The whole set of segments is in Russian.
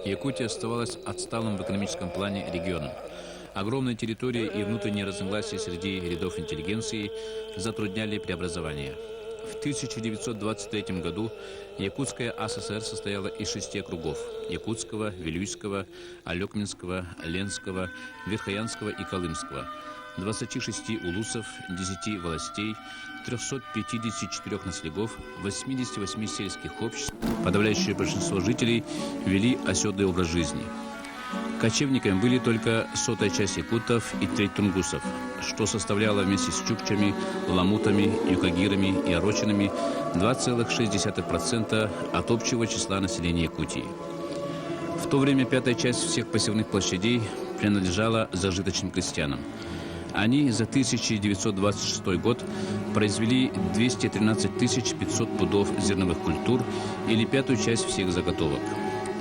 Якутия оставалась отсталым в экономическом плане регионом. Огромная территория и внутренние разногласия среди рядов интеллигенции затрудняли преобразование. В 1923 году Якутская АССР состояла из 6 округов – Якутского, Вилюйского, Алекминского, Ленского, Верхоянского и Колымского, 26 улусов, 10 властей, 354 наследников, 88 сельских обществ. Подавляющее большинство жителей вели оседлый образ жизни. Кочевниками были только 100-я часть якутов и треть тунгусов, что составляло вместе с чукчами, ламутами, юкагирами и орочинами 2,6% от общего числа населения Якутии. В то время 5-я часть всех посевных площадей принадлежала зажиточным крестьянам. Они за 1926 год произвели 213 500 пудов зерновых культур или 5-ю часть всех заготовок.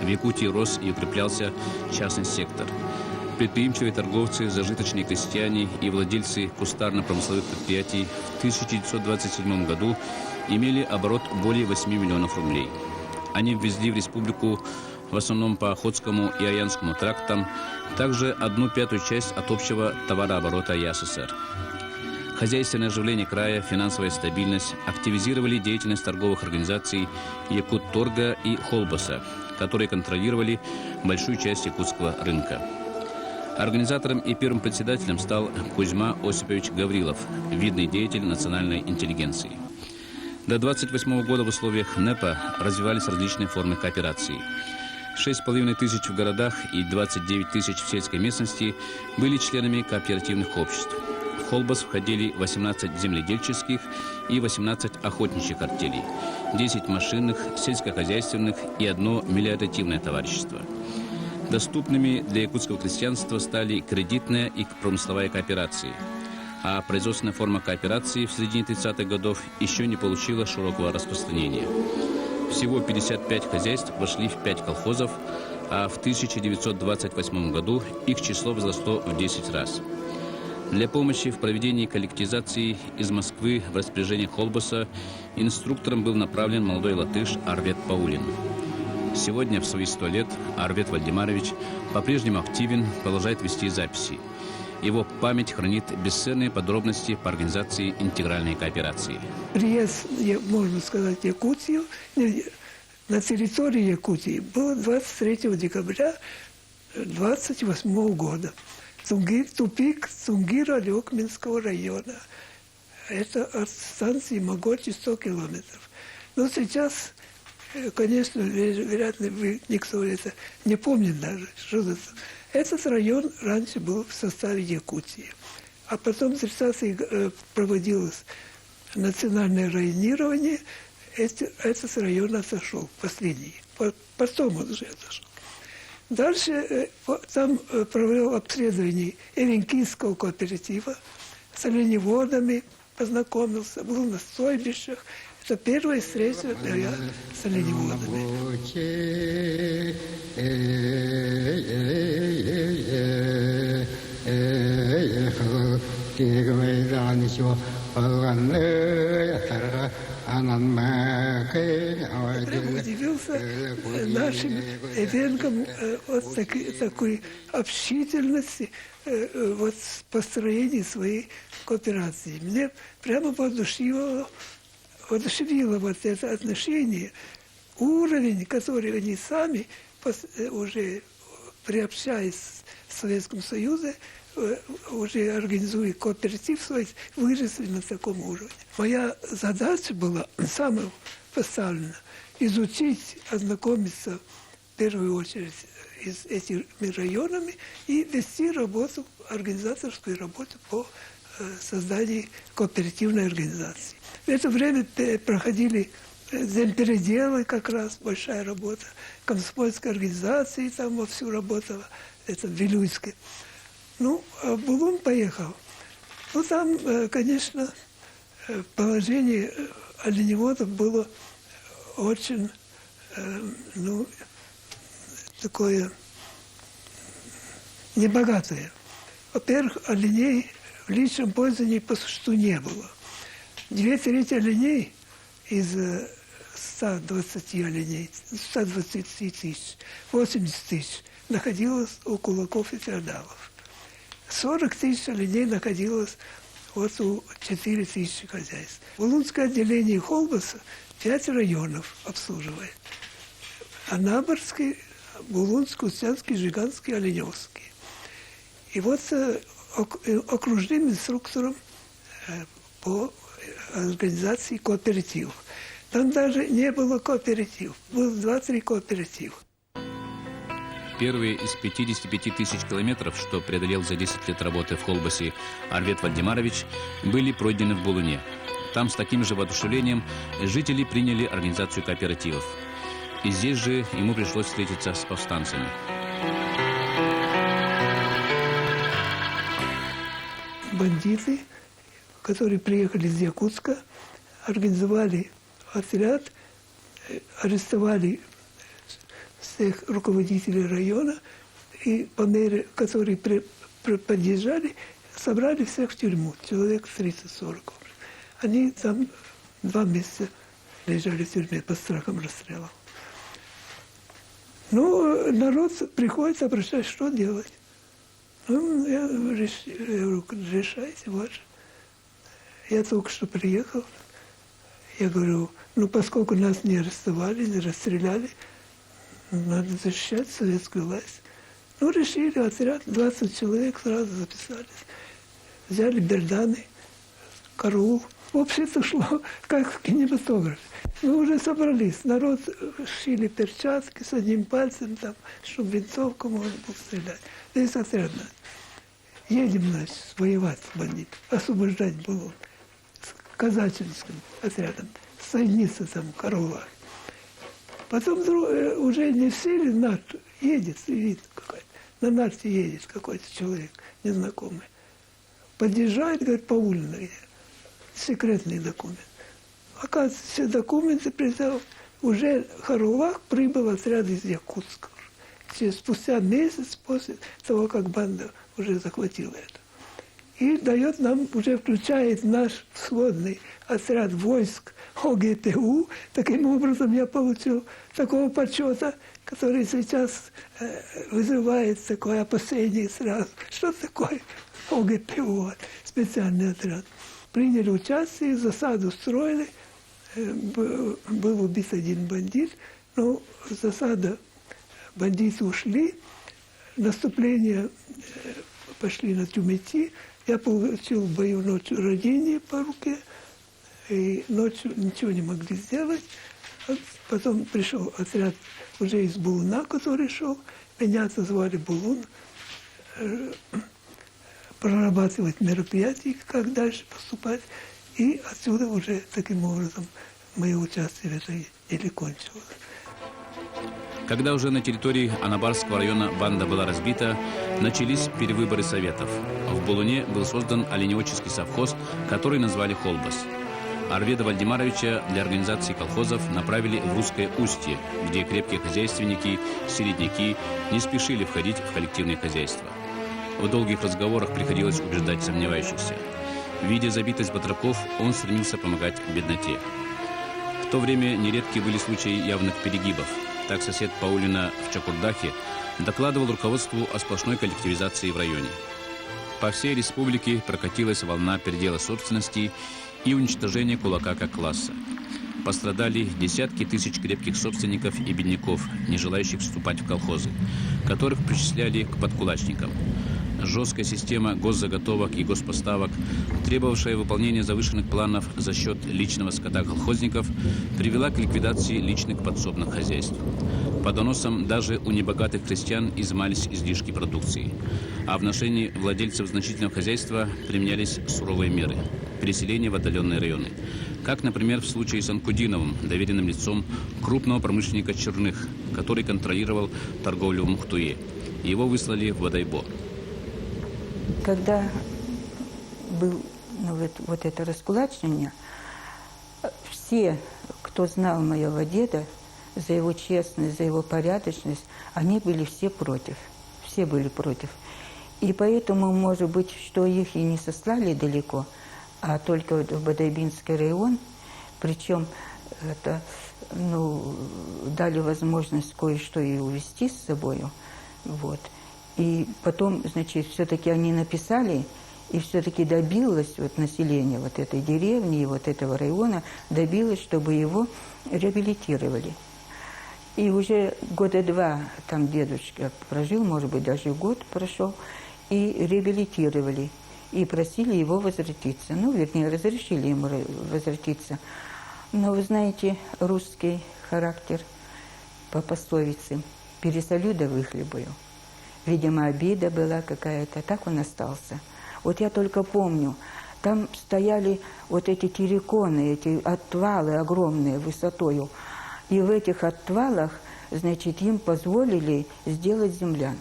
В Якутии рос и укреплялся частный сектор. Предприимчивые торговцы, зажиточные крестьяне и владельцы кустарно-промысловых предприятий в 1927 году имели оборот более 8 миллионов рублей. Они ввезли в республику в основном по Охотскому и Аянскому трактам также 1/5 часть от общего товарооборота ЯССР. Хозяйственное оживление края, финансовая стабильность активизировали деятельность торговых организаций Якутторга и Холбаса, которые контролировали большую часть якутского рынка. Организатором и первым председателем стал Кузьма Осипович Гаврилов, видный деятель национальной интеллигенции. До 1928 года в условиях НЭПа развивались различные формы кооперации. 6,5 тысяч в городах и 29 тысяч в сельской местности были членами кооперативных обществ. В Холбас входили 18 земледельческих и 18 охотничьих артелей, 10 машинных, сельскохозяйственных и 1 мелиоративное товарищество. Доступными для якутского крестьянства стали кредитная и промысловая кооперации, а производственная форма кооперации в середине 30-х годов еще не получила широкого распространения. Всего 55 хозяйств вошли в 5 колхозов, а в 1928 году их число возросло в 10 раз. Для помощи в проведении коллективизации из Москвы в распоряжение Холбаса инструктором был направлен молодой латыш Арвет Паулин. Сегодня, в свои 100 лет, Арвет Вальдемарович по-прежнему активен, продолжает вести записи. Его память хранит бесценные подробности по организации интегральной кооперации. Приезд, можно сказать, в Якутию, на территории Якутии был 23 декабря 1928 года. Тупик Цунгира-Алекминского района. Это от станции Могочи 100 километров. Но сейчас, конечно, вероятно, никто это не помнит даже, что это. Этот район раньше был в составе Якутии. А потом в 30-е проводилось национальное районирование. Этот район отошел, последний. Потом он уже отошел. Дальше там провел обследование Эвенкийского кооператива, с оленеводами познакомился, был на стойбищах. Это первая встреча с оленеводами. Прямо удивился нашим эвенкам вот такой общительности, вот построении своей кооперации. Мне прямо воодушевило вот это отношение, уровень, который они сами, уже приобщаясь к Советскому Союзу, уже организуя кооператив свой, выросли на таком уровне. Моя задача была самая поставлена – изучить, ознакомиться в первую очередь с этими районами и вести работу, организаторскую работу по созданию кооперативной организации. В это время проходили земпеределы, как раз большая работа, комсомольской организации там вовсю работала, это в Вилюйске. Ну, а Булун поехал. Ну, там, конечно, положение оленеводов было очень, ну, такое небогатое. Во-первых, оленей в личном пользовании по существу не было. 2/3 оленей из 120 оленей, 120 тысяч, 80 тысяч находилось у кулаков и феодалов. 40 тысяч оленей находилось вот у 4 тысячи хозяйств. Булунское отделение Холбаса 5 районов обслуживает. Анаборский, Булунский, Устянский, Жиганский, Оленевский. И вот окружным инструктором по организации кооперативов. Там даже не было кооперативов. Было 2-3 кооператива. Первые из 55 тысяч километров, что преодолел за 10 лет работы в Холбасе Арвед Вальдемарович, были пройдены в Булуне. Там с таким же воодушевлением жители приняли организацию кооперативов. И здесь же ему пришлось встретиться с повстанцами. Бандиты, которые приехали из Якутска, организовали отряд, арестовали всех руководителей района и по мере, которые подъезжали, собрали всех в тюрьму, человек 30-40. Они там 2 месяца лежали в тюрьме под страхом расстрела. Ну, народ приходит, обращается, что делать? Ну, я говорю, решайте ваше. Я только что приехал. Я говорю, ну, поскольку нас не арестовали, не расстреляли, надо защищать советскую власть. Ну, решили, отряд, 20 человек сразу записались. Взяли берданы, караул. Вообще-то шло, как в кинематографе. Мы уже собрались. Народ шили перчатки с одним пальцем, там, чтобы винтовку можно было стрелять. Весь отряд. Едем, значит, воевать с бандитами, освобождать Булун. С казачинским отрядом. Соединиться там, караулах. Потом уже не в силе нарт едет, видно какой-то. На нарте едет какой-то человек незнакомый. Подъезжает, говорит, Паулина, где? Секретный документ. Оказывается, все документы прислал. Уже в Харулах прибыл отряд из Якутска. Спустя месяц после того, как банда уже захватила это. И дает нам, уже включает наш сводный отряд войск ОГПУ. Таким образом я получил такого почета, который сейчас вызывает такое опасение сразу. Что такое ОГПУ, специальный отряд? Приняли участие, засаду строили. Был убит один бандит, но засада, бандиты ушли, наступление пошли на Тюмети. Я получил в бою ночью ранение по руке, и ночью ничего не могли сделать. Потом пришел отряд уже из Булуна, который шел. Меня отозвали в Булун, прорабатывать мероприятия, как дальше поступать. И отсюда уже таким образом мое участие в этой деле кончилось. Когда уже на территории Анабарского района банда была разбита, начались перевыборы советов. В Булуне был создан оленеводческий совхоз, который назвали Холбас. Арведа Вальдемаровича для организации колхозов направили в Русское Устье, где крепкие хозяйственники, середняки не спешили входить в коллективное хозяйство. В долгих разговорах приходилось убеждать сомневающихся. Видя забитость батраков, он стремился помогать бедноте. В то время нередки были случаи явных перегибов. Так сосед Паулина в Чакурдахе докладывал руководству о сплошной коллективизации в районе. По всей республике прокатилась волна передела собственности и уничтожения кулака как класса. Пострадали десятки тысяч крепких собственников и бедняков, не желающих вступать в колхозы, которых причисляли к подкулачникам. Жесткая система госзаготовок и госпоставок, требовавшая выполнения завышенных планов за счет личного скота колхозников, привела к ликвидации личных подсобных хозяйств. По доносам, даже у небогатых крестьян изымались излишки продукции. А в отношении владельцев значительного хозяйства применялись суровые меры – переселение в отдаленные районы. Как, например, в случае с Анкудиновым, доверенным лицом крупного промышленника Черных, который контролировал торговлю в Мухтуе. Его выслали в Бодайбо. Когда было вот это раскулачивание, все, кто знал моего деда, за его честность, за его порядочность, они были все против. Все были против. И поэтому, может быть, что их и не сослали далеко, а только в Бодайбинский район. Причем это ну, дали возможность кое-что и увезти с собой. Вот. И потом, значит, все-таки они написали, и все-таки добилось вот население вот этой деревни и вот этого района, добилось, чтобы его реабилитировали. И уже года 2 там дедушка прожил, может быть, даже год прошел, и реабилитировали, и просили его возвратиться. Ну, вернее, разрешили ему возвратиться. Но вы знаете, русский характер по пословице «пересолю да выхлебаю». Видимо, обида была какая-то, так он остался. Вот я только помню, там стояли вот эти терриконы, эти отвалы огромные высотою. И в этих отвалах, значит, им позволили сделать землянки.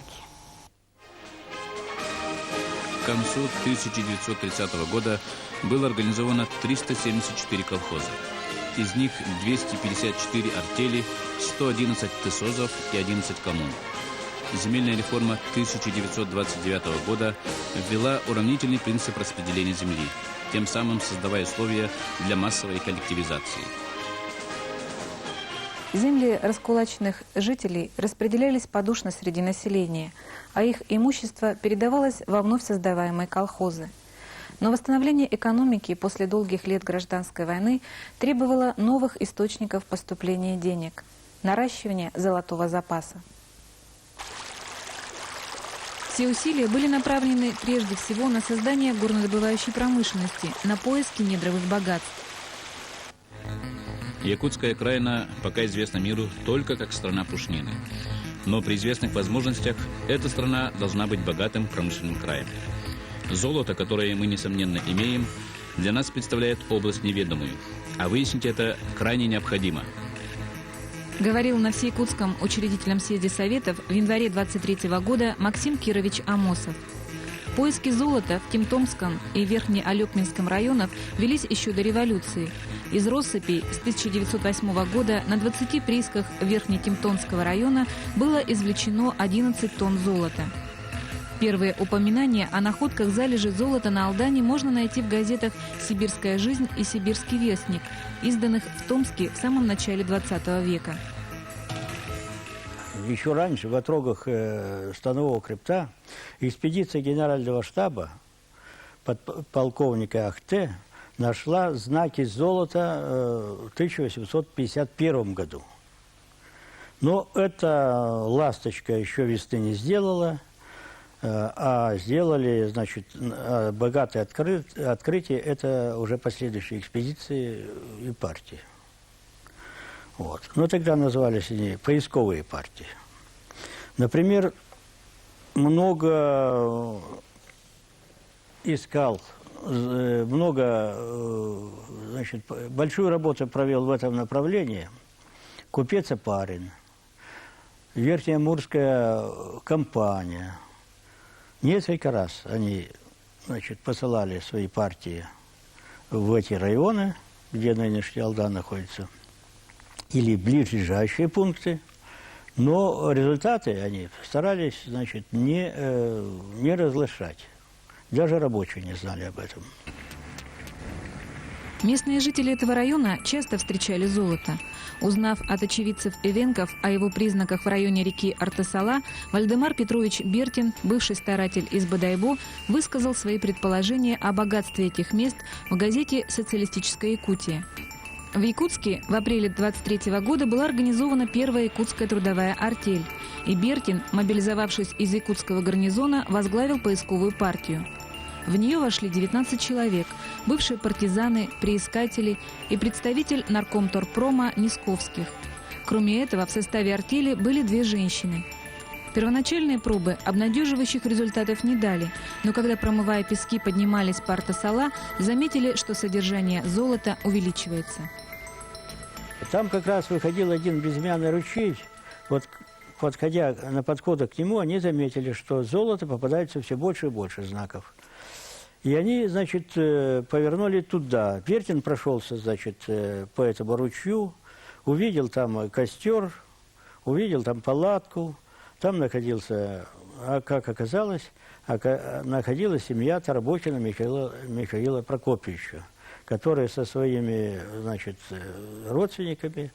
К концу 1930 года было организовано 374 колхоза. Из них 254 артели, 111 тысозов и 11 коммун. Земельная реформа 1929 года ввела уравнительный принцип распределения земли, тем самым создавая условия для массовой коллективизации. Земли раскулаченных жителей распределялись подушно среди населения, а их имущество передавалось во вновь создаваемые колхозы. Но восстановление экономики после долгих лет гражданской войны требовало новых источников поступления денег, наращивания золотого запаса. Все усилия были направлены прежде всего на создание горнодобывающей промышленности, на поиски недровых богатств. Якутская окраина пока известна миру только как страна пушнины. Но при известных возможностях эта страна должна быть богатым промышленным краем. Золото, которое мы, несомненно, имеем, для нас представляет область неведомую. А выяснить это крайне необходимо. Говорил на Всеякутском учредительном съезде Советов в январе 23 года Максим Кирович Амосов. Поиски золота в Тимтомском и Верхнеалекминском районах велись еще до революции. Из россыпей с 1908 года на 20 приисках Верхнетимтомского района было извлечено 11 тонн золота. Первые упоминания о находках залежи золота на Алдане можно найти в газетах «Сибирская жизнь» и «Сибирский вестник», изданных в Томске в самом начале 20 века. Еще раньше в отрогах Станового хребта экспедиция генерального штаба полковника Ахте нашла знаки золота в 1851 году. Но эта ласточка еще весны не сделала, а сделали, значит, богатое открытие, это уже последующие экспедиции и партии. Вот. Но тогда назывались они поисковые партии. Например, много искал, значит, большую работу провел в этом направлении купец Опарин, Верхнеамурская компания. Несколько раз они, значит, посылали свои партии в эти районы, где нынешний Алдан находится, или ближайшие пункты, но результаты они старались, значит, не разглашать. Даже рабочие не знали об этом. Местные жители этого района часто встречали золото. Узнав от очевидцев Эвенков о его признаках в районе реки Артасала, Вальдемар Петрович Бертин, бывший старатель из Бодайбо, высказал свои предположения о богатстве этих мест в газете «Социалистическая Якутия». В Якутске в апреле 23 года была организована первая якутская трудовая артель, и Бертин, мобилизовавшись из якутского гарнизона, возглавил поисковую партию. В нее вошли 19 человек, бывшие партизаны, приискатели и представитель наркомторпрома Нисковских. Кроме этого, в составе артели были 2 женщины. Первоначальные пробы обнадеживающих результатов не дали, но когда, промывая пески, поднимались по Артасала, заметили, что содержание золота увеличивается. Там как раз выходил один безымянный ручей. Вот, подходя на подходах к нему, они заметили, что золото попадается все больше и больше знаков. И они, значит, повернули туда. Бертин прошелся, значит, по этому ручью, увидел там костер, увидел там палатку. Там находился, как оказалось, находилась семья Тарабокина Михаила Прокопьевича, который со своими, значит, родственниками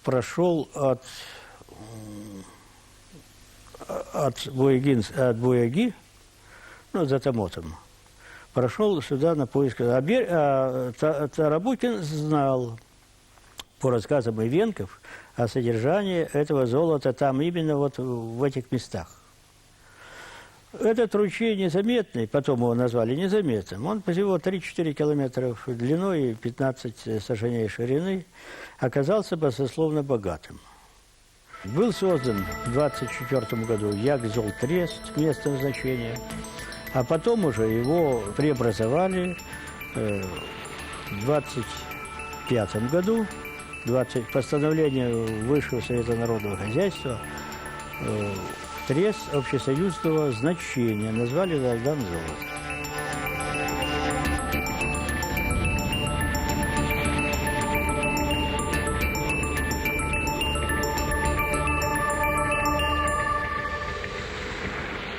прошел от Буяги, ну, за Тамотом, прошел сюда на поиск. Тарабукин знал, по рассказам Ивенков, о содержании этого золота там именно вот в этих местах. Этот ручей незаметный, потом его назвали незаметным, он всего 3-4 километра длиной и 15 саженей ширины, оказался баснословно богатым. Был создан в 1924 году Ягзолтрест, местом значения, а потом уже его преобразовали в 1925 году, постановление Высшего Совета Народного Хозяйства, трест общесоюзного значения, назвали Алдан золото.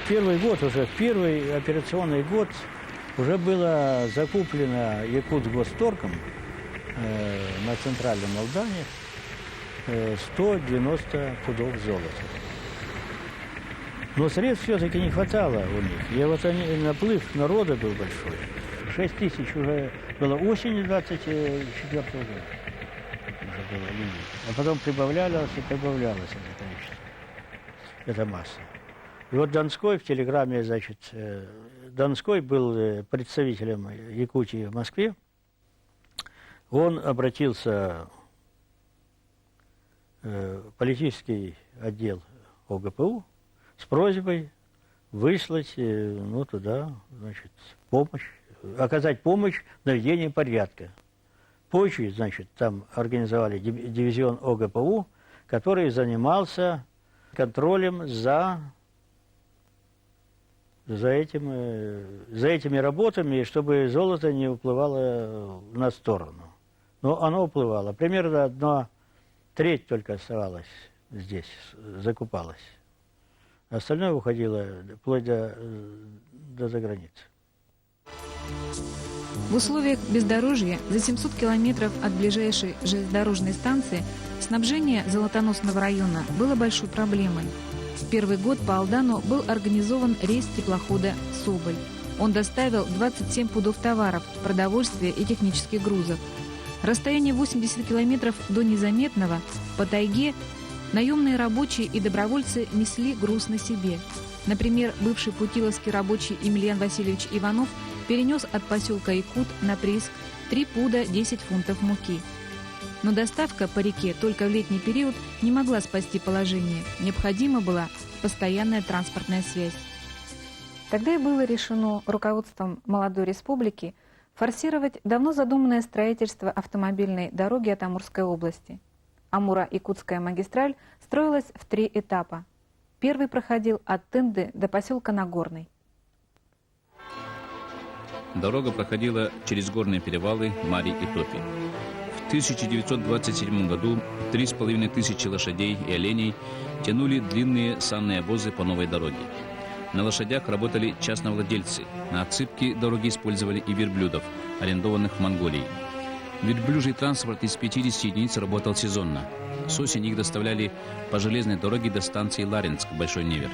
Первый год, уже первый операционный год, уже было закуплено Якутсгосторгом на центральном Алдане 190 пудов золота. Но средств все-таки не хватало у них. И вот наплыв народа был большой. 6 тысяч уже было осенью 24 года. Уже было людей. А потом прибавлялось и прибавлялось это количество, эта масса. И вот Донской в телеграмме, значит, Донской был представителем Якутии в Москве. Он обратился в политический отдел ОГПУ с просьбой выслать, ну, туда, значит, помощь, оказать помощь в наведении порядка. Позже, значит, там организовали дивизион ОГПУ, который занимался контролем за этими работами, чтобы золото не уплывало на сторону. Но оно уплывало. Примерно 1/3 только оставалось здесь, закупалось. Остальное уходило вплоть до заграницы. В условиях бездорожья за 700 километров от ближайшей железнодорожной станции снабжение Золотоносного района было большой проблемой. В первый год по Алдану был организован рейс теплохода «Соболь». Он доставил 27 пудов товаров, продовольствия и технических грузов. Расстояние 80 километров до Незаметного по тайге наемные рабочие и добровольцы несли груз на себе. Например, бывший путиловский рабочий Емельян Васильевич Иванов перенес от поселка Якут на прииск 3 пуда 10 фунтов муки. Но доставка по реке только в летний период не могла спасти положение. Необходима была постоянная транспортная связь. Тогда и было решено руководством молодой республики форсировать давно задуманное строительство автомобильной дороги от Амурской области. Амуро-Якутская магистраль строилась в 3 этапа. Первый проходил от Тынды до поселка Нагорный. Дорога проходила через горные перевалы Мари и Топи. В 1927 году 3500 лошадей и оленей тянули длинные санные обозы по новой дороге. На лошадях работали частновладельцы. На отсыпке дороги использовали и верблюдов, арендованных в Монголии. Верблюжий транспорт из 50 единиц работал сезонно. С осени их доставляли по железной дороге до станции Ларинск, Большой Невер.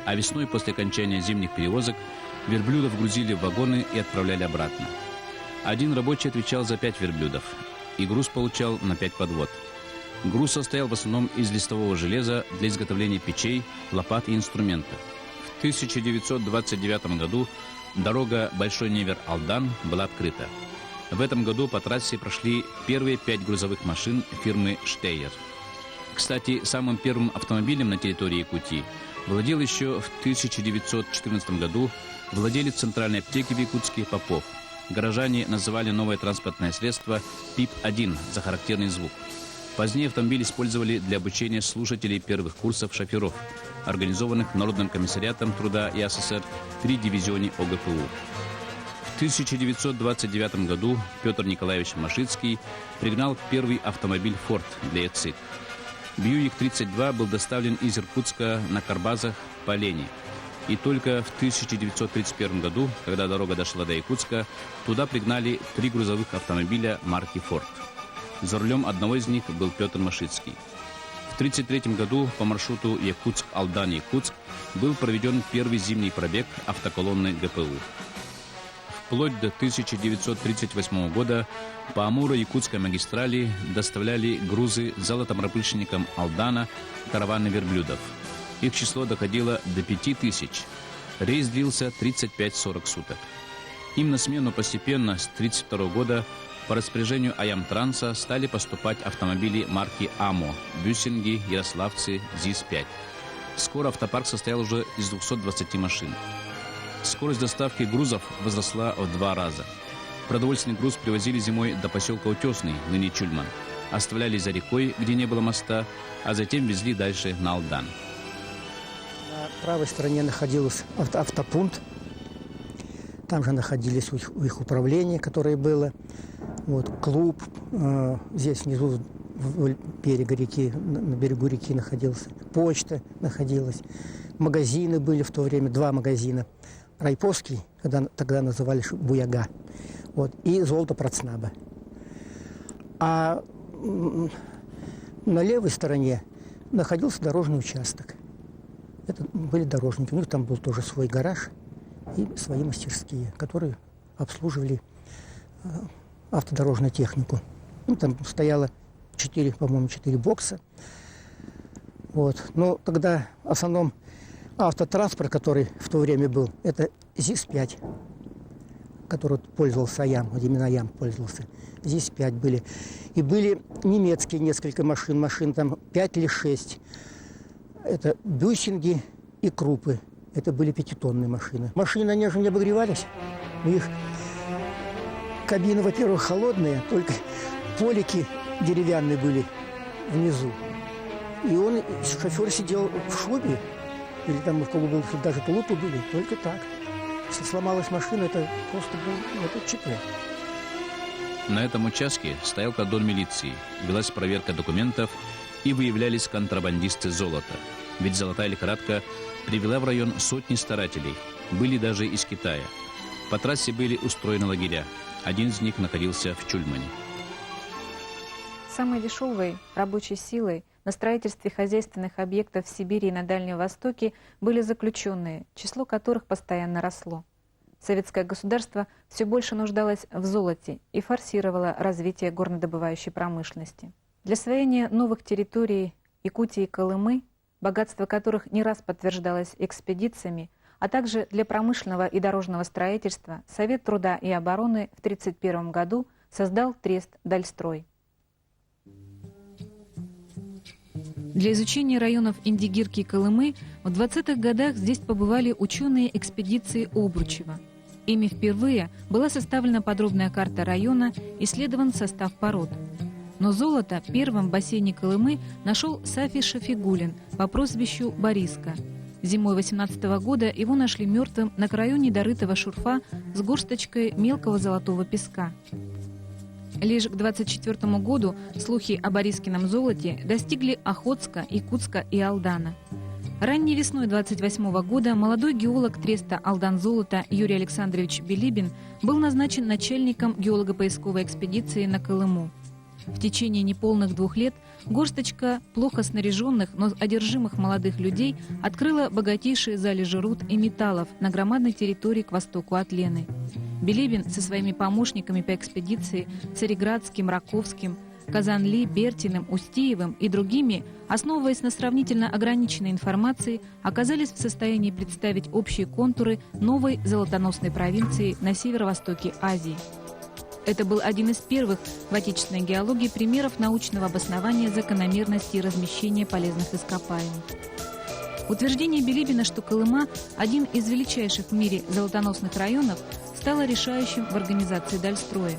А весной, после окончания зимних перевозок, верблюдов грузили в вагоны и отправляли обратно. Один рабочий отвечал за 5 верблюдов, и груз получал на 5 подвод. Груз состоял в основном из листового железа для изготовления печей, лопат и инструментов. В 1929 году дорога Большой Невер-Алдан была открыта. В этом году по трассе прошли первые 5 грузовых машин фирмы «Штейер». Кстати, самым первым автомобилем на территории Якутии владел еще в 1914 году владелец центральной аптеки в Якутске Попов. Горожане называли новое транспортное средство ПИП-1 за характерный звук. Позднее автомобиль использовали для обучения слушателей первых курсов шоферов, организованных Народным комиссариатом труда ИССР при дивизионе ОГПУ. В 1929 году Петр Николаевич Машицкий пригнал первый автомобиль «Форд» для ЭЦИК. Бьюик-32 был доставлен из Иркутска на карбазах по Лени. И только в 1931 году, когда дорога дошла до Якутска, туда пригнали 3 грузовых автомобиля марки «Форд». За рулем одного из них был Петр Машицкий. В 1933 году по маршруту Якутск-Алдан-Якутск был проведен первый зимний пробег автоколонны ГПУ. Вплоть до 1938 года по Амуро-Якутской магистрали доставляли грузы золотопромышленникам Алдана караваны верблюдов. Их число доходило до 5000. Рейс длился 35-40 суток. Им на смену постепенно с 1932 года по распоряжению Аямтранса стали поступать автомобили марки АМО, Бюссинги, Ярославцы, ЗИС-5. Скоро автопарк состоял уже из 220 машин. Скорость доставки грузов возросла в 2 раза. Продовольственный груз привозили зимой до поселка Утесный, ныне Чульман. Оставляли за рекой, где не было моста, а затем везли дальше на Алдан. На правой стороне находился автопункт. Там же находились их управление, которое было. Вот, клуб. Здесь внизу берега реки, на берегу реки находился. Почта находилась. Магазины были в то время, 2 магазина. Райповский, тогда называли Буяга, вот, и Золото-Процнаба. А на левой стороне находился дорожный участок. Это были дорожники. У них там был тоже свой гараж и свои мастерские, которые обслуживали автодорожную технику. Ну, там стояло 4 бокса. Вот. Но тогда в основном автотранспорт, который в то время был, это ЗИС-5, который пользовался Аям, вот именно Аям пользовался. ЗИС-5 были. И были немецкие несколько машин там 5 или 6. Это Бюссинги и Крупы. Это были 5-тонные машины. Машины, они же не обогревались. У них кабины, во-первых, холодные, только полики деревянные были внизу. И шофер сидел в шубе, или там у кого был даже тулупы были, только так. Если сломалась машина, это просто был ЧП. На этом участке стоял кордон милиции, велась проверка документов и выявлялись контрабандисты золота. Ведь золотая лихорадка привела в район сотни старателей, были даже из Китая. По трассе были устроены лагеря. Один из них находился в Чульмане. Самой дешевой рабочей силой на строительстве хозяйственных объектов в Сибири и на Дальнем Востоке были заключенные, число которых постоянно росло. Советское государство все больше нуждалось в золоте и форсировало развитие горнодобывающей промышленности. Для освоения новых территорий Якутии и Колымы, богатство которых не раз подтверждалось экспедициями, а также для промышленного и дорожного строительства, Совет труда и обороны в 1931 году создал трест «Дальстрой». Для изучения районов Индигирки и Колымы в 20-х годах здесь побывали ученые экспедиции Обручева. Ими впервые была составлена подробная карта района, исследован состав пород. Но золото первым в бассейне Колымы нашел Сафи Шафигулин по прозвищу Бориска. Зимой 18 года его нашли мертвым на краю недорытого шурфа с горсточкой мелкого золотого песка. Лишь к 24 году слухи о Борискином золоте достигли Охотска, Якутска и Алдана. Ранней весной 28 года молодой геолог треста «Алдан-золото» Юрий Александрович Билибин был назначен начальником геолого-поисковой экспедиции на Колыму. В течение неполных 2 лет горсточка плохо снаряженных, но одержимых молодых людей открыла богатейшие залежи руд и металлов на громадной территории к востоку от Лены. Билибин со своими помощниками по экспедиции Цареградским, Раковским, Казанли, Бертиным, Устиевым и другими, основываясь на сравнительно ограниченной информации, оказались в состоянии представить общие контуры новой золотоносной провинции на северо-востоке Азии. Это был один из первых в отечественной геологии примеров научного обоснования закономерности размещения полезных ископаемых. Утверждение Билибина, что Колыма – один из величайших в мире золотоносных районов, стало решающим в организации Дальстроя.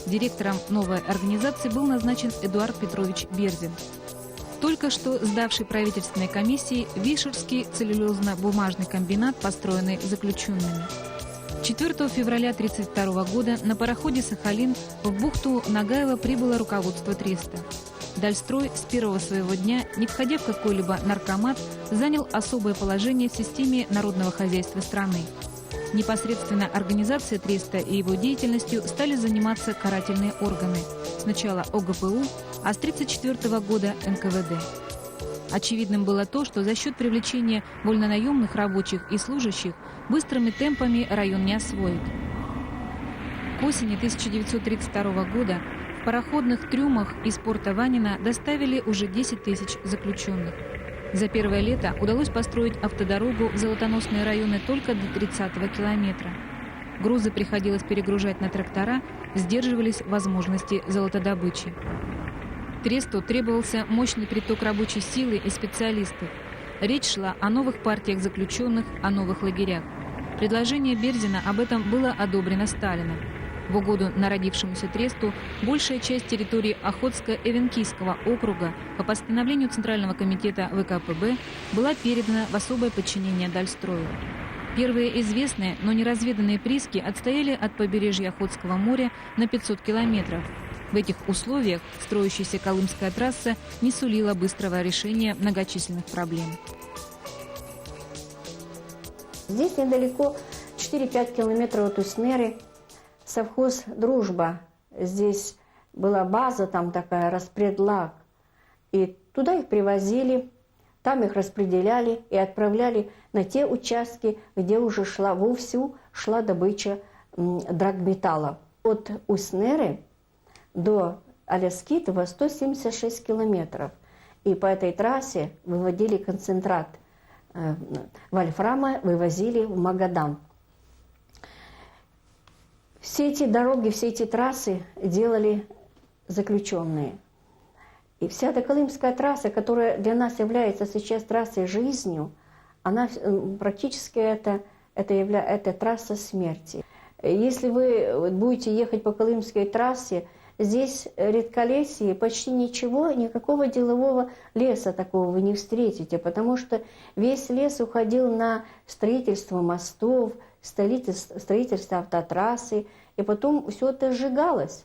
Директором новой организации был назначен Эдуард Петрович Берзин, только что сдавший правительственной комиссии Вишерский целлюлозно-бумажный комбинат, построенный заключенными. 4 февраля 1932 года на пароходе «Сахалин» в бухту Нагаева прибыло руководство треста. Дальстрой с первого своего дня, не входя в какой-либо наркомат, занял особое положение в системе народного хозяйства страны. Непосредственно организацией треста и его деятельностью стали заниматься карательные органы. Сначала ОГПУ, а с 1934 года НКВД. Очевидным было то, что за счет привлечения вольнонаемных рабочих и служащих быстрыми темпами район не освоит. К осени 1932 года в пароходных трюмах из порта Ванина доставили уже 10 тысяч заключенных. За первое лето удалось построить автодорогу в золотоносные районы только до 30-го километра. Грузы приходилось перегружать на трактора, сдерживались возможности золотодобычи. Тресту требовался мощный приток рабочей силы и специалистов. Речь шла о новых партиях заключенных, о новых лагерях. Предложение Берзина об этом было одобрено Сталином. В угоду народившемуся тресту большая часть территории Охотско-Эвенкийского округа по постановлению Центрального комитета ВКПБ была передана в особое подчинение Дальстрою. Первые известные, но неразведанные прииски отстояли от побережья Охотского моря на 500 километров. В этих условиях строящаяся Колымская трасса не сулила быстрого решения многочисленных проблем. Здесь недалеко, 4-5 километров от Уснеры, совхоз «Дружба». Здесь была база, там такая, распредлаг. И туда их привозили, там их распределяли и отправляли на те участки, где уже вовсю шла добыча драгметалла. От Уснеры до Аляскитова 176 километров. И по этой трассе выводили концентрат вольфрама, вывозили в Магадан. Все эти дороги, все эти трассы делали заключенные. И вся эта Колымская трасса, которая для нас является сейчас трассой жизнью, она практически это трасса смерти. Если вы будете ехать по Колымской трассе, здесь редколесье, почти ничего, никакого делового леса такого вы не встретите, потому что весь лес уходил на строительство мостов, строительство автотрассы, и потом все это сжигалось.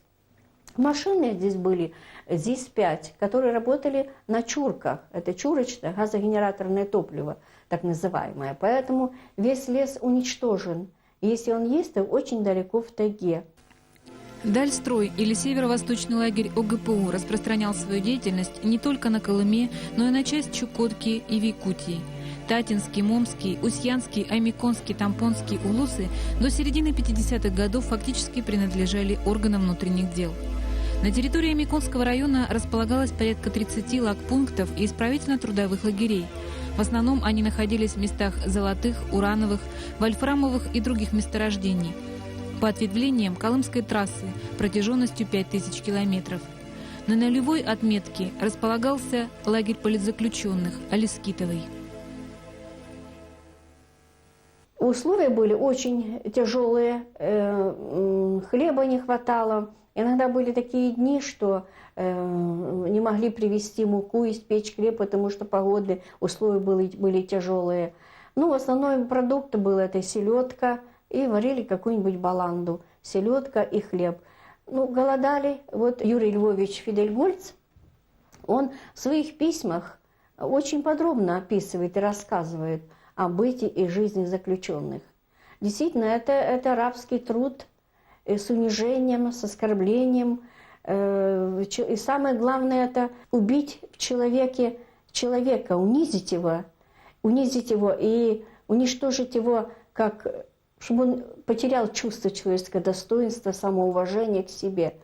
Машины здесь были ЗИС-5, которые работали на чурках. Это чурочное газогенераторное топливо, так называемое. Поэтому весь лес уничтожен. Если он есть, то очень далеко в тайге. Дальстрой или северо-восточный лагерь ОГПУ распространял свою деятельность не только на Колыме, но и на часть Чукотки и Якутии. Татинский, Момский, Усьянский, Аймиконский, Тампонский улусы до середины 50-х годов фактически принадлежали органам внутренних дел. На территории Аймиконского района располагалось порядка 30 лагпунктов и исправительно-трудовых лагерей. В основном они находились в местах золотых, урановых, вольфрамовых и других месторождений. По ответвлениям Колымской трассы протяженностью 5000 километров. На нулевой отметке располагался лагерь политзаключенных Аляскитовый. Условия были очень тяжелые, хлеба не хватало. Иногда были такие дни, что не могли привезти муку, испечь хлеб, потому что погодные условия были тяжелые. Ну, основной продукт был это селедка, и варили какую-нибудь баланду, селедка и хлеб. Ну, голодали. Вот Юрий Львович Фидельгольц, он в своих письмах очень подробно описывает и рассказывает о быте и жизни заключенных. Действительно, это рабский труд с унижением, с оскорблением. И самое главное, это убить в человеке человека, унизить его и уничтожить его, чтобы он потерял чувство человеческого достоинства, самоуважения к себе.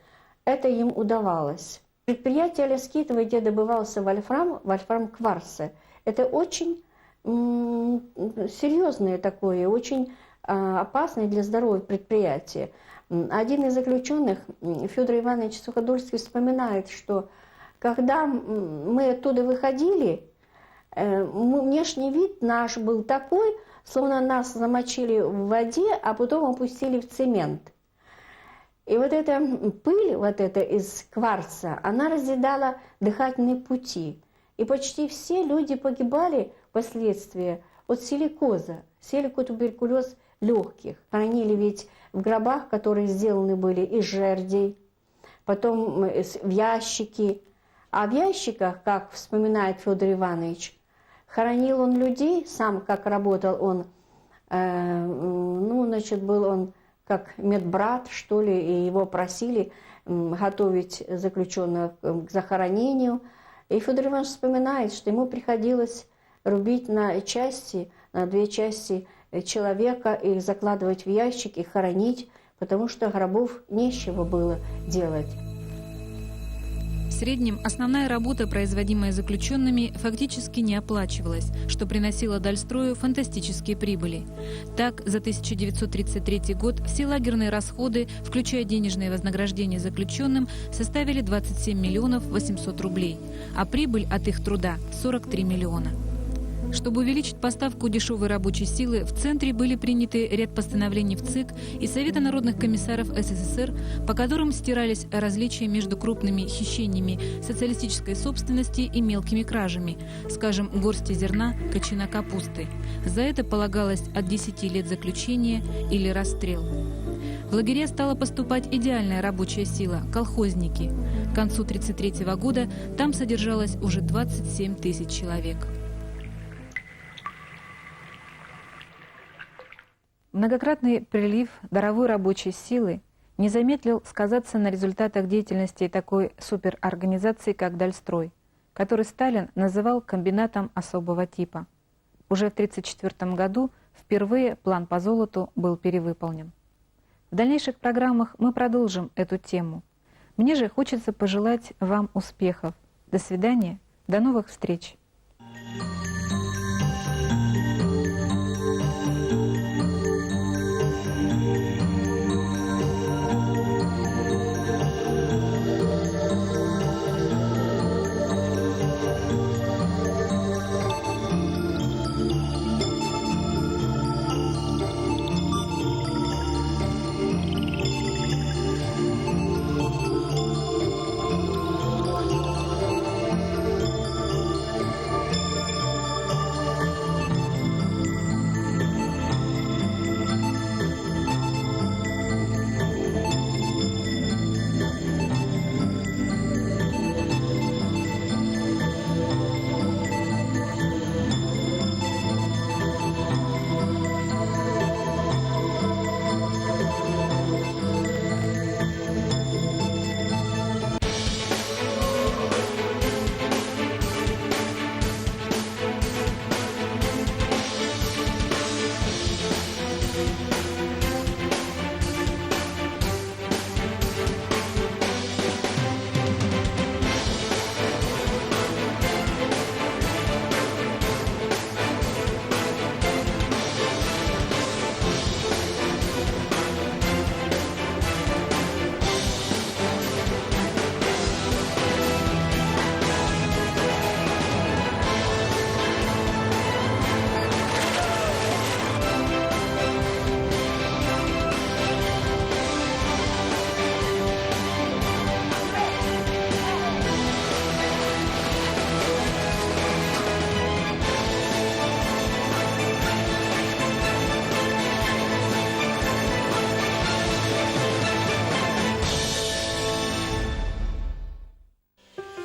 Это им удавалось. Предприятие Аляскитова, где добывался вольфрам кварца, это очень серьезное такое, очень опасное для здоровья предприятие. Один из заключенных, Федор Иванович Суходольский, вспоминает, что когда мы оттуда выходили, внешний вид наш был такой, словно нас замочили в воде, а потом опустили в цемент. И вот эта пыль из кварца, она разъедала дыхательные пути. И почти все люди погибали впоследствии от силикоза, силикотуберкулез легких. Хранили ведь в гробах, которые сделаны были из жердей, потом в ящики. А в ящиках, как вспоминает Федор Иванович, хоронил он людей, сам как работал он Ну, значит, был он как медбрат, что ли, и его просили готовить заключенных к захоронению. И Федор Иванович вспоминает, что ему приходилось рубить на части, на две части человека, и закладывать в ящик, и хоронить, потому что гробов нечего было делать. В среднем основная работа, производимая заключенными, фактически не оплачивалась, что приносило Дальстрою фантастические прибыли. Так, за 1933 год все лагерные расходы, включая денежные вознаграждения заключенным, составили 27 миллионов 800 рублей, а прибыль от их труда – 43 миллиона. Чтобы увеличить поставку дешевой рабочей силы, в Центре были приняты ряд постановлений в ЦИК и Совета народных комиссаров СССР, по которым стирались различия между крупными хищениями социалистической собственности и мелкими кражами, скажем, горсти зерна, кочана капусты. За это полагалось от 10 лет заключения или расстрел. В лагеря стала поступать идеальная рабочая сила – колхозники. К концу 1933 года там содержалось уже 27 тысяч человек. Многократный прилив даровой рабочей силы не замедлил сказаться на результатах деятельности такой суперорганизации, как Дальстрой, который Сталин называл комбинатом особого типа. Уже в 1934 году впервые план по золоту был перевыполнен. В дальнейших программах мы продолжим эту тему. Мне же хочется пожелать вам успехов. До свидания, до новых встреч.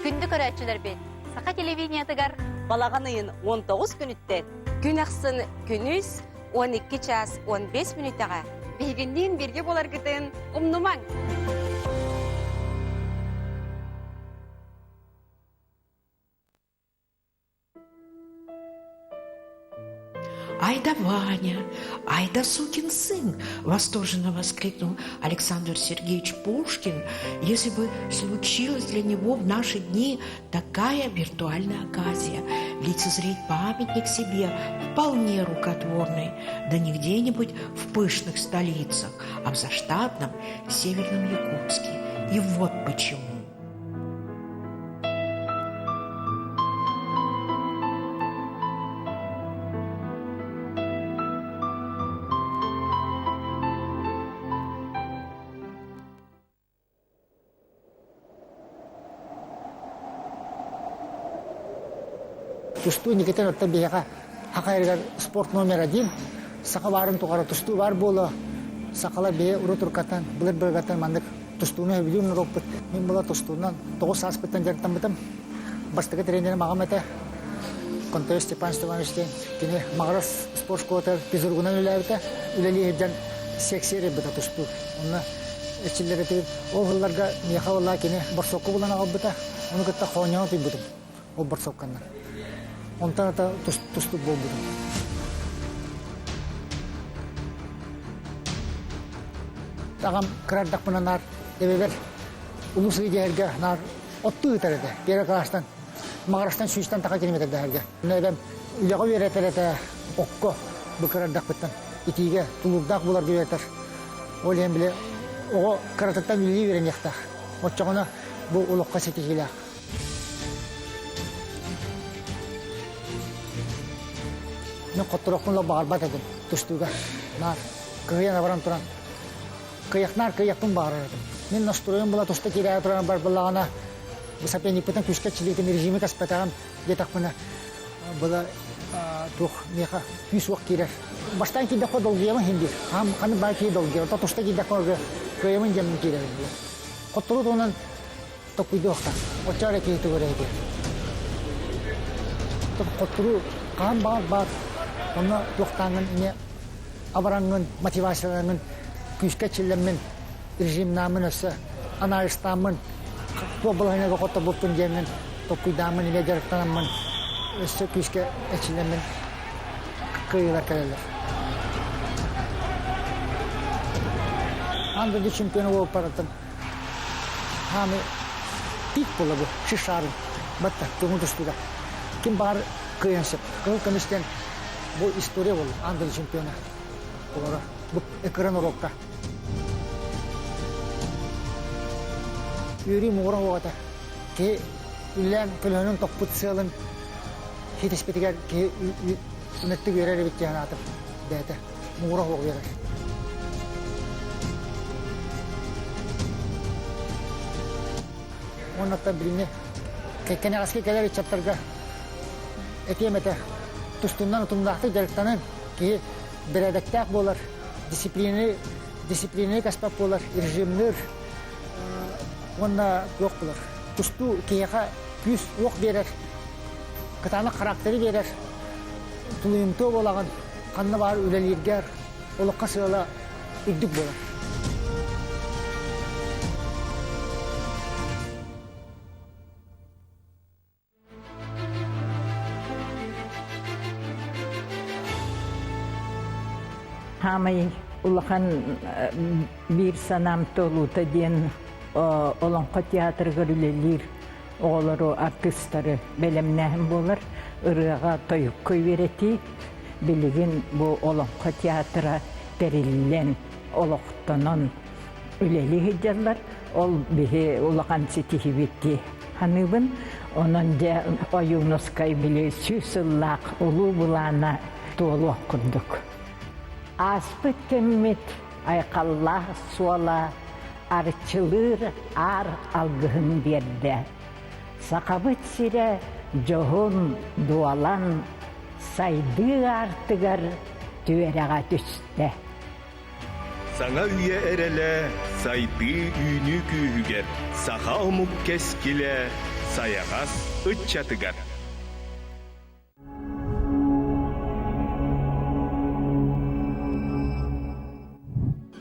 Күнді көрәтшілер бет. Сақа телевидениятығар. Балаған үйін 19 күніттен, күн ақсын күніс 12 час 15 минуттаға. Бейгінден берге болар күтін ұмнымаң. «Ай да Ваня! Ай да сукин сын!» — восторженно воскликнул Александр Сергеевич Пушкин, если бы случилась для него в наши дни такая виртуальная оказия — лицезреть памятник себе вполне рукотворный, да не где-нибудь в пышных столицах, а в заштатном Северном Якутске. И вот почему. Тусту Никитин отта бияға хақайырғар спорт номер 1 сақа барын туғара тусту бар болы сақала бия ұры тұрқаттан бұлыр бірғаттан мандық тустуына өбілуін ұрықпыт. Мен бұла тустуынан 9 сааспыттан жарттан бұтым. Бастығы тренерім ағам әті Контест Степан Степанович кене мағрас спорт школы пизургунан үләбіті, үләлейден сексері бұта тұсту. Оны әчілері тейіп, ол ғылларға меха олла кене барсоқы болан ағыл бұта, оны күтті қауынияны тей бұтым, ол барсоққаннан. Онтан ата тұсту бол бұтым. Тағам қырардақ бұна нар, дебебер, ұлысы дейерге нар отты ұйтар еді, бері қағастан. Мағарастан сүйістан тақа келеметер дәрге. Нәбәм үліға веретер әті оққо бұқырардақ бұттан. Итиге тұлырдақ болар деветер. Ол ең біле, оғы қырататтан үлі верен яқтақ. Отчағына бұл ұлыққа сетекелі ақ. Мен қоттырықпынла бағар бат әдім, түстуға. Нар, қығияна баран тұран. Қияқнар, қияқпын бағар әдім. Мен настроен бұла тұста келеға тұран бар бұлағана. Бұл сапенікпітін күшке чилейтін режимі каспатағам детақпына бұла тұқ меха күйс уақ керер. Баштан кейді қо долгиямын хендер. Қаны бар кейді долгиямын. Ота тұшта кейді қо көйемін жемін керер. Қоттыру тұғынан тоқпүйді оқта. Отчары кейді көрейді. Қоттыру қаған бағар бар. Оны тоқтаңын, абараңын, мотивациялаңын, күйске чилемін, режимнамын өсі, анализтамын, Тобылғанығы қотта бұлттың жемін, топқыйдамын, иле жарықтанамын, өсі күйіске әчілемін, қиылар кәрелер. Андырды чемпионы болып баратын. Ханы пик болы бұл, шишарын, бәтті, көңіл тұстыда. Кім бар қиынсып, қыл көмістен бұл история бол, андырды чемпионы. Бұл экран урокка. Үйрі мұғырын оғата. Ке үллән көлінің тоқпыт сылын хетеспетігер ке үнетті көрер бет жағын атып бәті. Мұғырын оғы берер. Оның аттан біліне кәккені ғаске кәлер етчаптарға әтем әті тұстыңдан ұтымдақты жарықтанын ке бір әдәктәк болар, дисциплины каспап болар, режимнер онда жоқ болар. Тұсту кейеға күз оқ берер, қытаны характері берер, тұлыйымты болаған, қанны бар үлелергер, олыққа сығала үрдік болар. Хамай улахан bir sanam toluta diyen Olanqa teatr görülelер, oğları artistleri belemnähim bolar, ırığa toyuq köy vereti, biligin bu Olanqa teatra berillen olaqtanan üleli hicjallar, ol bihi ulaqan setihi bitti. Hanıbın, onun da oyunoskay bile süsüllaq ulu bulana dolu okunduk. Aspıt kemmet, ayqallah suala, arçılır ar algıhın berdi. Sakabıt sire johun dualan saydı artıgar tüverağa düştü. Sana üye erele saydı ünü kühüger. Saha omuk keskile sayağas ıççatıgar.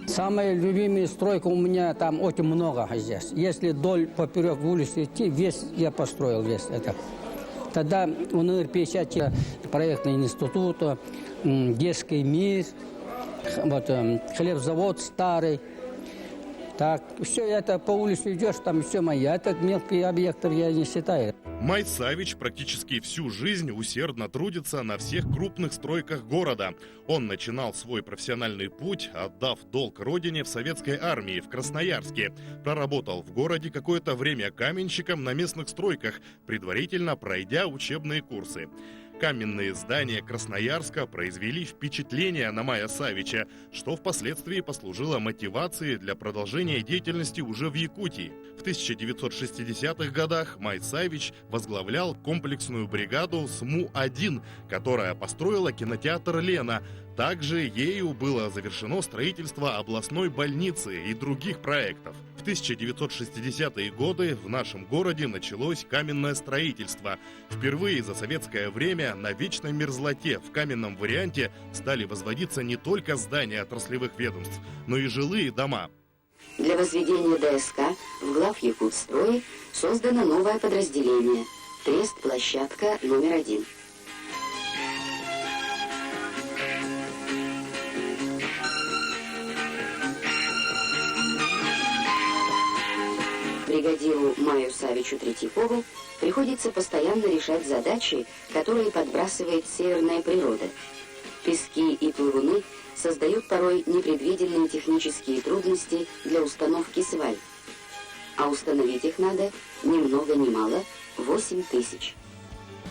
Самая любимая стройка у меня там очень много здесь. Если вдоль поперек улицы идти, весь я построил весь это. Тогда у НР-50 проектный институт, детский мир, вот, хлебзавод старый. Так, все это по улице идешь, там все мои. Этот мелкий объект я не считаю. Майт Савич практически всю жизнь усердно трудится на всех крупных стройках города. Он начинал свой профессиональный путь, отдав долг родине в советской армии в Красноярске. Проработал в городе какое-то время каменщиком на местных стройках, предварительно пройдя учебные курсы. Каменные здания Красноярска произвели впечатление на Майя Савича, что впоследствии послужило мотивацией для продолжения деятельности уже в Якутии. В 1960-х годах Майя Савич возглавлял комплексную бригаду СМУ-1, которая построила кинотеатр «Лена», Также ею было завершено строительство областной больницы и других проектов. В 1960-е годы в нашем городе началось каменное строительство. Впервые за советское время на вечной мерзлоте в каменном варианте стали возводиться не только здания отраслевых ведомств, но и жилые дома. Для возведения ДСК в главякутстрое создано новое подразделение – Трест-площадка номер 1. Бригадиру Маю Савичу Третьякову приходится постоянно решать задачи, которые подбрасывает северная природа. Пески и плавуны создают порой непредвиденные технические трудности для установки свай. А установить их надо ни много ни мало 8000.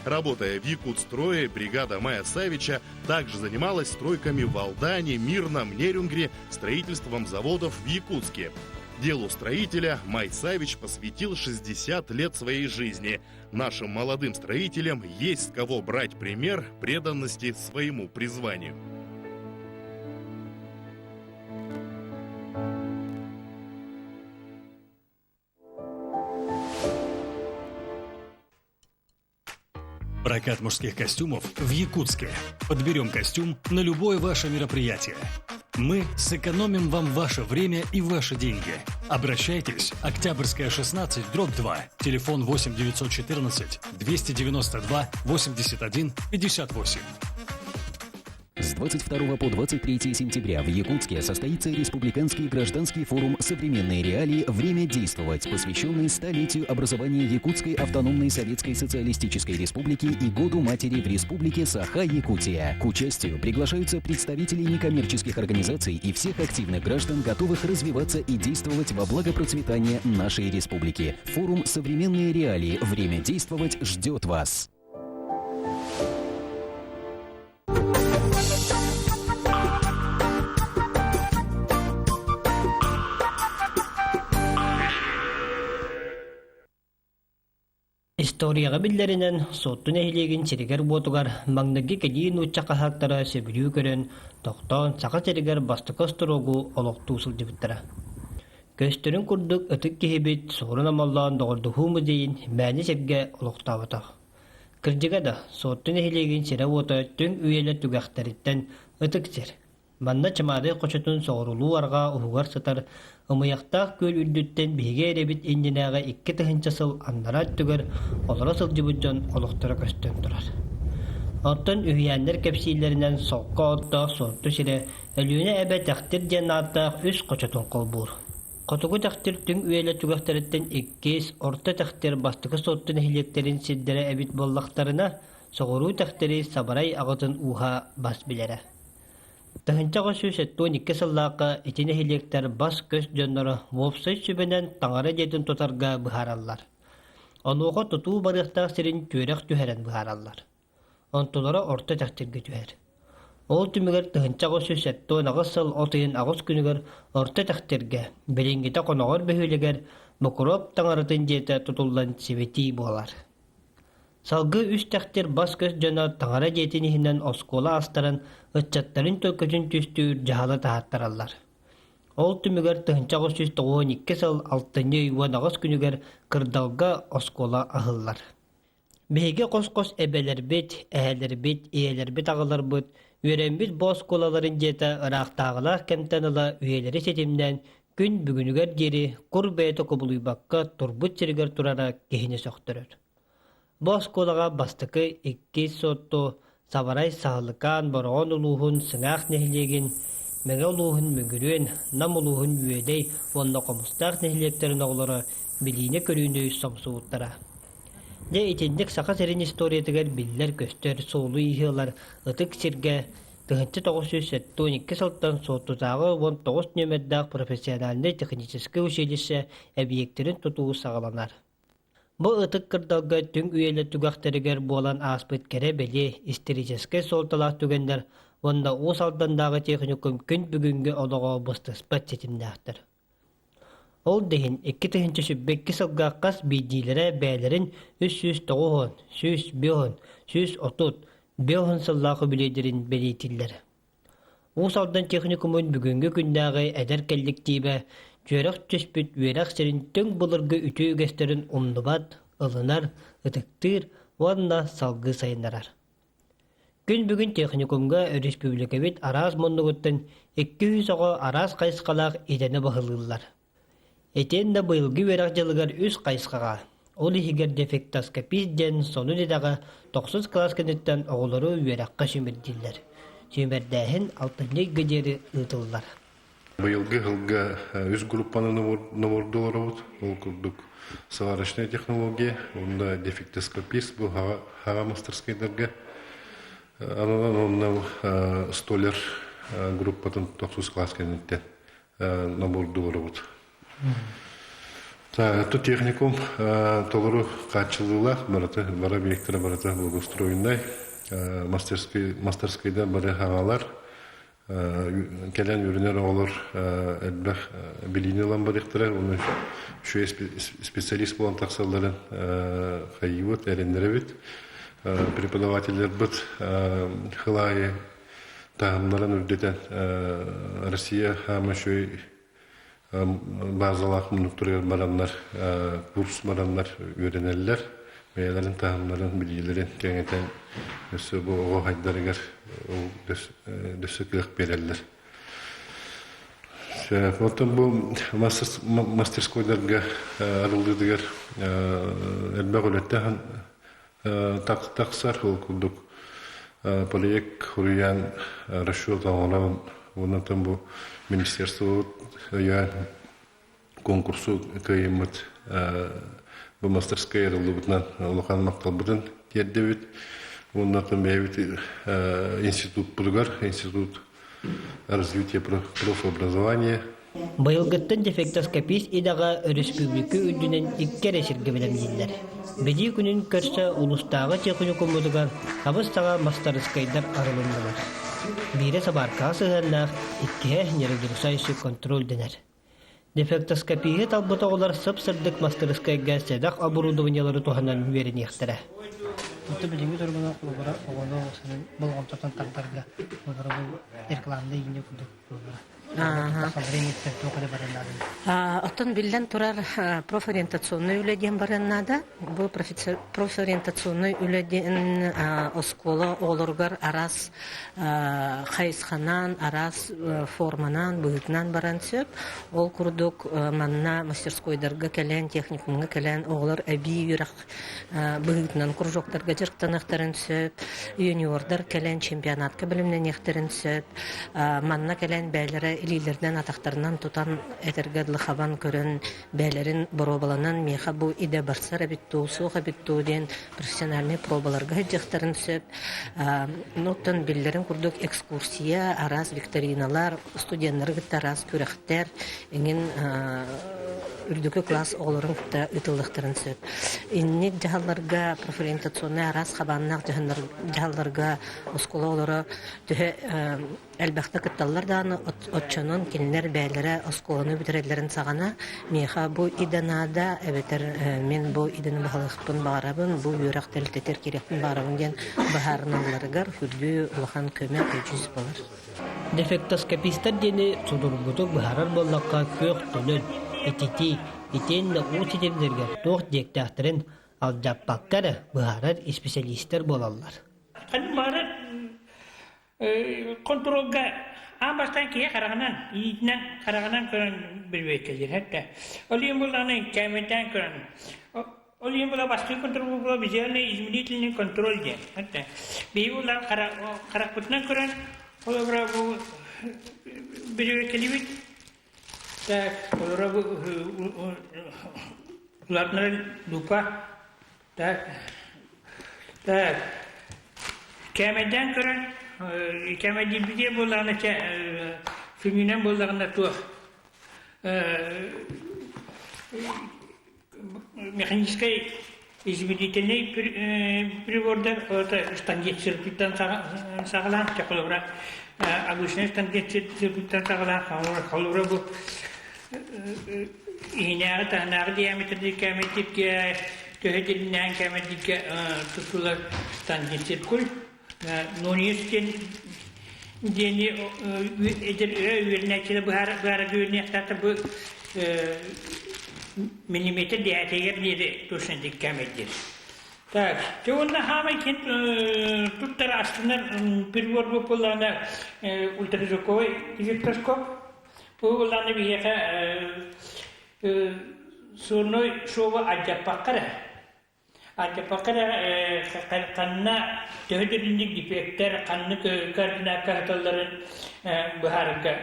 Работая в Якутстрое, бригада Мая Савича также занималась стройками в Алдане, Мирном, Нерюнгре, строительством заводов в Якутске. Делу строителя Май Савич посвятил 60 лет своей жизни. Нашим молодым строителям есть с кого брать пример преданности своему призванию. Прокат мужских костюмов в Якутске. Подберем костюм на любое ваше мероприятие. Мы сэкономим вам ваше время и ваши деньги. Обращайтесь. Октябрьская, 16, /2. Телефон 8 914 292 81 58. С 22 по 23 сентября в Якутске состоится Республиканский гражданский форум «Современные реалии. Время действовать», посвященный столетию образования Якутской автономной Советской Социалистической Республики и Году Матери в Республике Саха-Якутия. К участию приглашаются представители некоммерческих организаций и всех активных граждан, готовых развиваться и действовать во благо процветания нашей республики. Форум «Современные реалии. Время действовать» ждет вас. Историяға биллеринен соттун эхилеген чиригер ботугар маңныги кедиин уччакахактара себилүү көрөн токтон сака чиригер бастыкос турогу олоктуусул дебиттара. Көстөрүн курдук ытык кихибит соорун амаллаан догордухуу музейин мээни серге олоктаабатах. Кырдыга да соттун эхилеген чире бота түң үйеле түгахтариттен ытык сер. Манна чамады кочотун соорулуу арга угугар сытар ымыяктаах көл үрдүттен биге эребит индинага 2 тыгынчасыл аннарат түгер олора сылжыбыджон олохтора көстөн турар. Оттон үйәннер кепсийлеринен соққа оттаах сорту сире өлүүне эбе тахтир жаннааттаах үс кочотун колбур. Котугу тахтир түң үйеле түгахтарыттен 2 орта тахтир бастыкы соттун эхилектерин сиддере эбит боллактарына соғыруу тахтири сабарай агытын уха бас билере. Тахынчаға сүйсеттуын 2 сыллаққа етіне хилектер бас көз жоннары вопсай сүбенен таңара жетін тотарға бұхаралар. Онуға тұтуу барықтақ сирин түрек түхерен бұхаралар. Онтулары орта тәқтіргі түхер. Ол түмігер тахынчаға сүйсеттуын ағыз сыл отыйын ағыз күнігер орта тәқтірге, беленгеті қонағыр бөхілігер мұқырып таңарытын жете тұтылдан себети болар. Салгы үс тәқтер бас көз жона таңара жетінihinen оскола астарын ытчаттарын төкөтін түстүр жахалы тахаттаралар. Ол түмігер тыхынчағы сүз 92 сыл 6-ны үйуан ағыз күнігер кырдалга оскола ахыллар. Беге қос-қос әбелер бет, әәлер бет, иелер бет ағылар бұд, үйерен бет бос колаларын жета ырақтағылар кәмтаныла үйелері сетімден күн бүгінігер жері құр бәйті құбылуйбаққа турбут сергер турара кехіне соқтырыр. Бос колаға бастықы 2 сотто сабарай сағылықан бұрғын ұлуғын сыңақ нәхілеген, мәңе ұлуғын мүгірен, нам ұлуғын үйедей, онна қомыстақ нәхілектерін оғылары біліне көріне сомсуыттара. Де етендік сақа сәрін историятығар білдер көстер соолу ихылар ытык сирге 1972 сылттан соттутағы 19 нөмірдақ профессиональный технический училище объектерін тұтуы сағаланар. Бұл ытык кырдалга түң үйелі түгақтарыгер болан аспыт кере бәле истерический солталақ түгендер, онда ол салдандағы техникум күн бүгінгі олығы бұстыспат сетімдақтыр. Ол дейін 2 сылға қас бейдейлері бәлерін 309, 305, 330, 5 сыллағы біледерін бәлейтілдер. Усалдан техникумын бүгүнгү күндәге эдер келдиктибе, жөрөк төспүт верак серинтен булыргы үтүү гестерин умнубат, ылынар, ытыктыр, ванна салгы сайындарар. Күн бүгүн техникумга республикабит араз моннугуттан 200 араз кайскалак идени бахылылар. Этен да быйылгы верак жылыгар үс кайскага. Ол ихигер дефектоскопист ден сону дедага 9 класс кенеттен оголору веракка шүмердиллер. Шүмердәһен 6-ны гыдери ытыллар. Быйылгы жылга үз группаны навурдулар вот, ол курдук сварочная технология, онда дефектоскопист бу хава мастерскайдарга. Анан столер группатын 9 класс кенеттен навурдулар вот. Тут техникум толору качылыла бара биектер барата благоустроендай мастерскайда бара хагалар келен үрінер олар әлбәқ білінелан барықтыры, оны шөе специалист болан тақсаларын қайывыт, әрендері бит, преподавателер бұд қылайы тағымларын үрдетен Россия хамы шөе базалақ мұнықтырыр баранлар, курс баранлар үйренелілер, мәйелерін тағымларын білгелерін кәңетен өсі бұл оғайдарығар дөсі кілік берелілер. Потом бұл мастерскойдарға арылдыдығар әлбәқ өлеттіған тақсар ол күлдік проект құрыян расчет алғанауын, оннан бұл министерство конкурсу кайымыт bu мастерская рылыбытынан улахан макталбытын тердебит. Оннан бәйбит институт булгар, институт развития профобразования. Быйылгыттан дефектоскопист идага республика үдүнен иккере сирге белемдилер. Беди күнүн көрсө улустагы техникумудугар абыстага мастерскайдар арылындылар. Бире сабарка сыгыннах икке нерегирсайсы контроль денер. Дефектоскопия талбыта олар сып-сырдык мастерскайга седак оборудованиялары туханан веренехтере. Өтө билинги торгуна кулбара огоно сенин болгон татан тагдырга кулбара бул рекламда ине кудук кулбара. Оттон билден турар профориентационный үледен бараннада. Бұл профориентационный үледен оскола олоргар арас хайсханан, арас форманан, бұғытнан баран сөп. Ол күрдік манна мастерскойдарға кәлен, техникумға кәлен оғылар әбей үйрақ бұғытнан күржоқтарға жырқтанақтарын сөп. Юниордар кәлен чемпионатқа білімнен ектірін сөп. Манна кәлен бәлері илилерден атақтарынан тутан этергедлы хабан көрін бәлерін боробаланан меха бу иде барсар әбітту, суға бітту ден профессиональный пробаларға жақтарын сөп. Ноттан білдерін күрдік экскурсия, араз викториналар, студенттер гітті араз көріқтер, еңін үрдікі класс оларын гітті ұтылықтарын сөп. Иннек жағаларға профориентационный араз хабаннақ жағаларға оскола олары түхе әлбәқті кітталар даны отчанын келінер бәлері осколаны бүтірелерін сағана меха бұ иданада әбетер мен бұ иданы бағалықпын бағарабын бұ үйрақ тәлтетер керекпін бағарабын ден бағарыналарығар хүрді ұлақан көмек өчіз болар. Дефектоскопистер дені судырғытық бағарар болаққа көк төлін, етети, етенді ұтетелдерге тоқ дектақтырын алдаппаққары бағарар специалистер болалар. Контролга амбастан кие караганан ийнен караганан көрөн билбекелер хатта олим буланы кемеден көрөн олим була башкы контрол була визуальный измерительный контроль де хатта бейула каракутнан көрөн олора бу билбекелибит так олора бу латнер лупа так кемеден көрөн Кәмәдилбиде болағына феминен болағына туақ. Механической измерительный прибордар, это штангет циркуиттан сағылан, чақылыбыра обычный штангет циркуиттан сағылан, қалыбыра бұл иінәғі тағынағы диаметрді кәмәдилге, төхеделінен кәмәдилге тұтылар штангет циркуль. Но если Deni üyernekçide bu üyernekte bu milimetre değerler neydi dursun dikkat edir. Так, onda hamaikin tuttar aslında bir var bu kullanı ultrazvukov spektroskop. Bu kullanı bir yaka sonoy şova acapakara. Acapakara kanna töhüdürünlük dipekler kanlı kardina kartalların buharga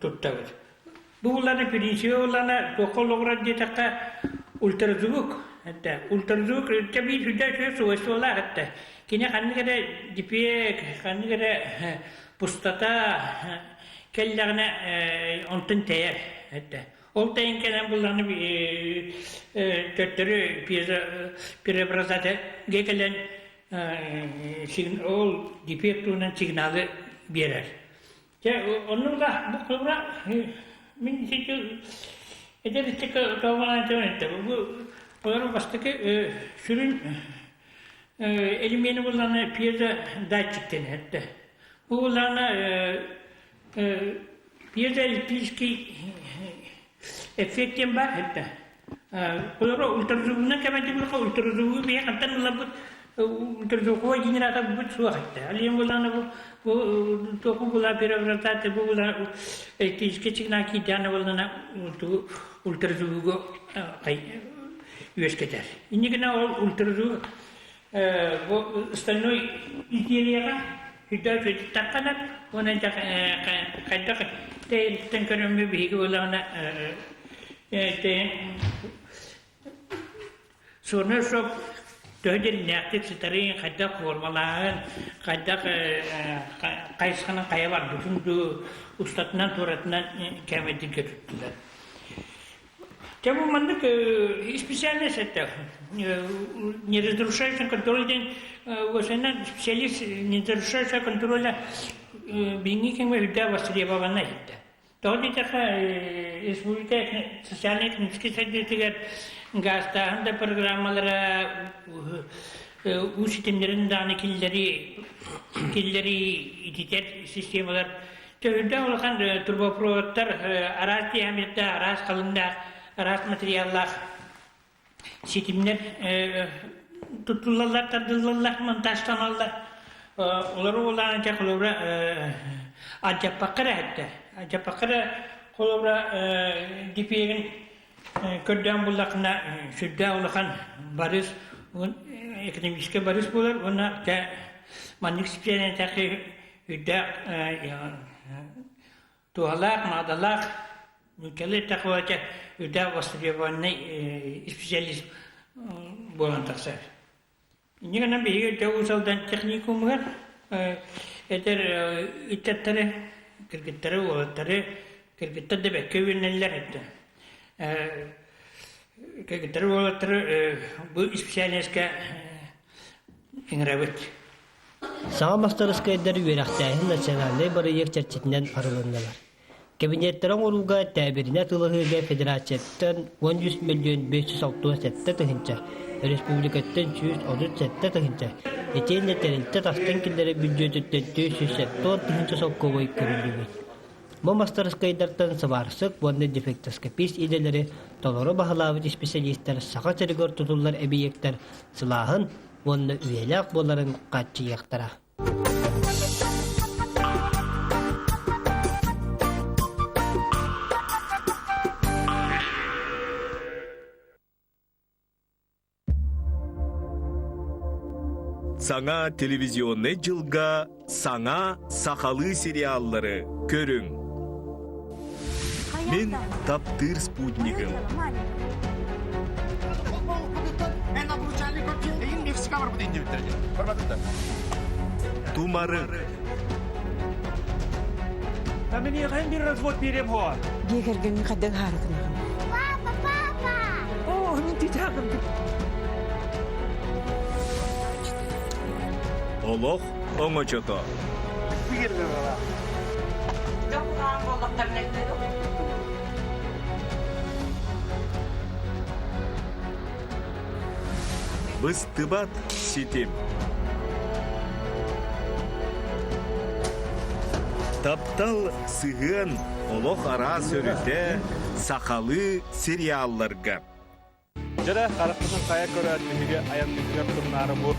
tuttavır. Bu kullanı birinci kullanı dokologra detaka ultrazvuk. Hatta ultrazvuk tabii hüddet soğuğu hatta. Kine kanlı kadar dipek, kanlı kadar pustata kellerine ontun teyer hatta. Olta inkenen bunların töttürü preobrazatı gekelen ol dipek tuğunan signali verir. Onunla bu kıvra min sizi ederistik kavgalan tövnette. Bunların baştaki sürün elimini bulan piyasa daçıktın hatta. Bu bulan piyasa ilişki efektim var hatta. Bunları ultrazvukuna kendi bu ultrazvuku bir kantan bulabut ultrazvuku generata bu su hatta. Aliyem bulan bu toku bulan preobrazatı bu bulan ilişki çıkna ki tane bulan ultrazvuku kay üyesketer. İnce gene ultrazvuk bu stanoy izleyerek hüddet ve takkalar ona kaydak değerlikten körünme bir hiki olana sonra çok dördün nektik sitariyin kaydak formaların kaydak kayıskanın kaya var bütün ustatından turatından kemedik götürdüler. Тем манdık специальность это неразрушающий контроль специалист неразрушающего контроля бинникин ve hüddet vasıflarına gitti. Doğru така республика социально-экономический содействие gazlarında programlara bu sistemlerin dağını killeri ititet sistemler Tövde olan turboprovatlar araç diyamette, araç kalında, araç materyallar, sistemler tutulurlar, tadılırlar, montajlanırlar. Onları olan kolobra acapakara hatta. Acapakara kolobra dipeyin kördüğün bullakına sürdüğün olan barış, ekonomik barış bulur. Ona da manlık spesiyenin takı hüddet tuğalak, madalak, nükeli takvacak hüddet vasıflarına spesiyalist bulan taksar. İnce kadar bir usaldan teknikum var. Eder ittatları, kırgıtları, oğlatları, kırgıtları da bekleyenler etti. Kırgıtları, oğlatları bu spesiyalistke inravit. Sağa mastarıska ederi verektähin nasionally barıйyık çerçetinden arılandılar. Kabinetlerin oruga tabirine tılıhıga federasyattan 100 milyon 560 sette tıhınca, Respublikattan 130 sette tıhınca, eteğinde terilti tastan killeri büdjötütten 400 sette tıhınca sokkovoy körüldüğü. Bu mastarıska edartan sıvarsık, bonda defektoskopist ideleri, doloro bahalavit spesialistler, sağa çerigör tutullar ebiyekler, sılahın, bonda üyelek boların kaççı yaktara. Саңа телевизионный жылга саңа сақалы сериаллары көрүң. Мен таптыр спутнигім. Тумары. Мен еғайын бір развод берем хоа. Егерген қадың харықын. Папа! О, мен титағым. Олох оңочото. Біз тыбат сетем. Таптал сыгын олох ара сөрүтэ сахалы сериалларга. Жара қараққысын қая көрі әттіміге аянлықығар тұрнары бұр.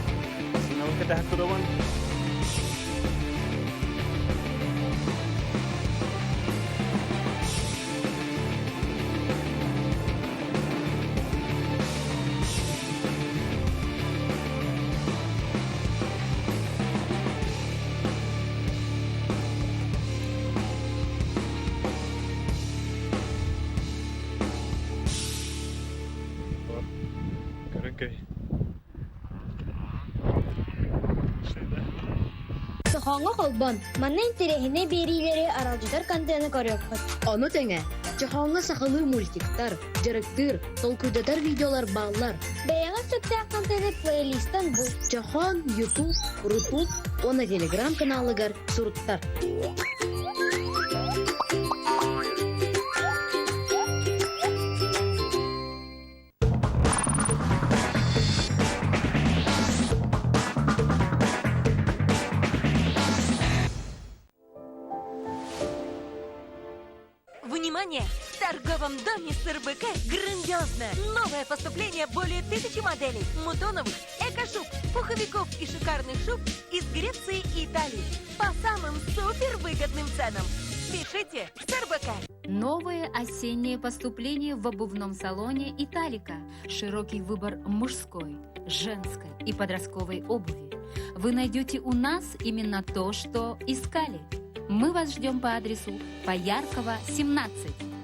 Сынауы кәді тұрауын. Сохоңа холбон, маннан терехине берилери аралжыдар контені көрөппүт. Оны теңе, жохоңа сахалы мультиктар, жарыктыр, толкудатар видеолар баллар. Бәяға сөптәк контені плейлистан бұл. Жохон, YouTube, Рутуб, оны Telegram каналыгар суруттар. Внимание! В торговом доме СРБК грандиозно! Новое поступление более 1000 моделей мутоновых, эко-шуб, пуховиков и шикарных шуб из Греции и Италии по самым супервыгодным ценам. Пишите в СРБК. Новые осенние поступления в обувном салоне «Италика». Широкий выбор мужской, женской и подростковой обуви. Вы найдете у нас именно то, что искали. Мы вас ждем по адресу Пояркова, 17.